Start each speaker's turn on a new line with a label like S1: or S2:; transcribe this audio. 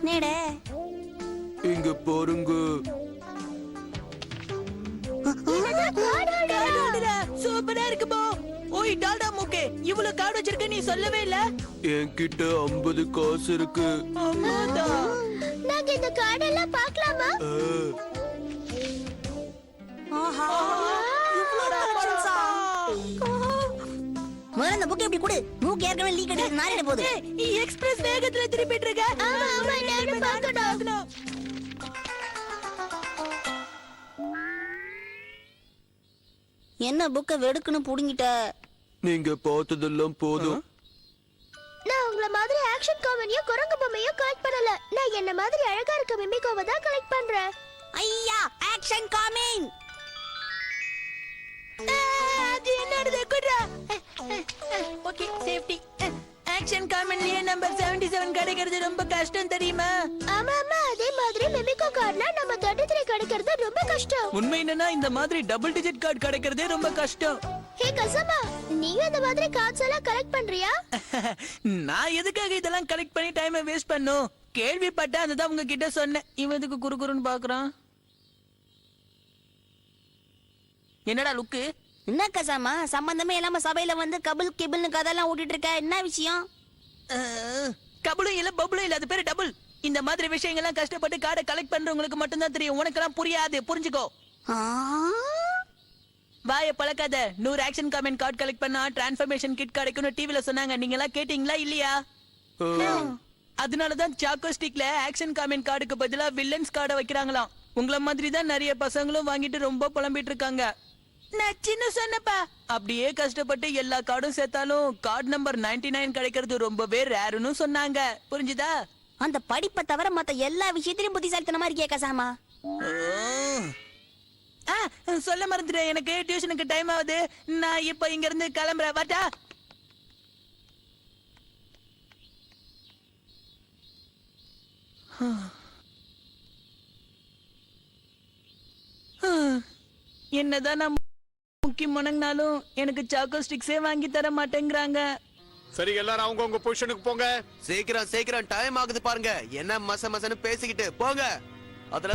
S1: நேட
S2: இங்க பாருங்க.
S3: சூப்பரா இருக்கு போ. ஓய் டால்டா மூக்கே, இவ்வளவு கார்டு வச்சிருக்க நீ சொல்லவே இல்ல.
S2: என்கிட்ட 50 காசு இருக்கு.
S3: அம்மாடா.
S1: நாங்க இந்த கார்டு எல்லாம் பார்க்கலாமா? ஆஹா இவ்வளவு கலெக்ஷன்ஸா. முதல்ல இந்த புக் எப்படி கொடு. மூக்கு ஏற்கனவே லீக் அடிச்சு நாரிட போகுது.
S3: ஏய் எக்ஸ்பிரஸ் வேகத்துல திருப்பிட்டு இருக்க.
S1: ஆமா ஆமா நானும் பார்க்கணும். என்ன புக்க வெடுக்குன்னு புடுங்கிட்ட?
S2: நீங்க பார்த்ததெல்லாம் போதும்.
S1: நான் உங்கள மாதிரி ஆக்ஷன் காமெடியும் குரங்கு பொம்மையும் கலெக்ட் பண்ணல. நான் என்ன மாதிரி அழகா இருக்க மிமிகோவை தான் கலெக்ட் பண்றேன். ஐயா ஆக்ஷன் காமிங்.
S3: அது என்னது குட்ரா. Okay safety. ஆக்ஷன் காமெண்ட்லயே நம்பர் 77 கிடைக்கிறது ரொம்ப கஷ்டம் தெரியுமா?
S1: ஆமா ஆமா அதே மாதிரி மிமிகோ கார்டுல நம்ம 33 கிடைக்கிறது ரொம்ப கஷ்டம்.
S3: உண்மை என்னன்னா இந்த மாதிரி டபுள் டிஜிட் கார்டு கிடைக்கிறதே ரொம்ப கஷ்டம்.
S1: ஹே கசமா, நீயும் இந்த மாதிரி கார்ட்ஸ் எல்லாம் கலெக்ட் பண்றியா?
S3: நான் எதுக்காக இதெல்லாம் கலெக்ட் பண்ணி டைமை வேஸ்ட் பண்ணும்? கேள்விப்பட்டேன், அதுதான் உங்ககிட்ட சொன்னேன். இவன் எதுக்கு குறுகுறுன்னு பாக்குறான்? என்னடா லுக்கு?
S1: என்ன கசாமா, சம்பந்தமே இல்லாம சபையில வந்து கபில் கிபில்னு கதெல்லாம் ஓட்டிட்டு இருக்க, என்ன விஷயம்?
S3: கபலும் இல்ல பபுளும் இல்ல, அது பேரு டபுள். இந்த மாதிரி விஷயங்கள்லாம் கஷ்டப்பட்டு கார்டை கலெக்ட் பண்றவங்களுக்கு மட்டும்தான் தெரியும். உனக்கெல்லாம் புரியாது, புரிஞ்சுக்கோ. வாய பழக்காத. 100 ஆக்ஷன் காமெண்ட் கார்டு கலெக்ட் பண்ணா டிரான்ஸ்ஃபர்மேஷன் கிட் கிடைக்கும்னு டிவில சொன்னாங்க. நீங்க எல்லாம் கேட்டீங்களா இல்லையா? அதனாலதான் சாக்கோ ஸ்டிக்ல ஆக்ஷன் காமெண்ட் கார்டுக்கு பதிலா வில்லன்ஸ் கார்டை வைக்கிறாங்களாம். உங்கள மாதிரி தான் நிறைய பசங்களும் வாங்கிட்டு ரொம்ப புலம்பிட்டு இருக்காங்க. நான் சின்ன சொன்னப்பா. அப்படியே கஷ்டப்பட்டு எல்லா கார்டும் சேர்த்தாலும் கார்டு நம்பர் 99 கிடைக்கிறது ரொம்பவே ரேருன்னு சொன்னாங்க. புரிஞ்சுதா?
S1: அந்த படிப்பை தவிர மத்த எல்லா விஷயத்திலும் புத்திசாலித்தனமா இருக்கே கசாமா.
S3: சொல்ல மறந்துட்டேன், எனக்கு டியூஷனுக்கு டைம் ஆகுது. நான் இப்ப இங்க இருந்து கிளம்புறேன். வாட்டா. என்னதான் நான் முக்கியமானாலும் எனக்கு சாக்கோ ஸ்டிக்ஸே வாங்கி தர மாட்டேங்கிறாங்க.
S4: சரி எல்லாரும் அவங்க உங்க பொசிஷனுக்கு போங்க.
S2: சீக்கிரம் சீக்கிரம் டைம் ஆகுது பாருங்க. என்ன மச மசன்னு பேசிக்கிட்டு போங்க. அதுல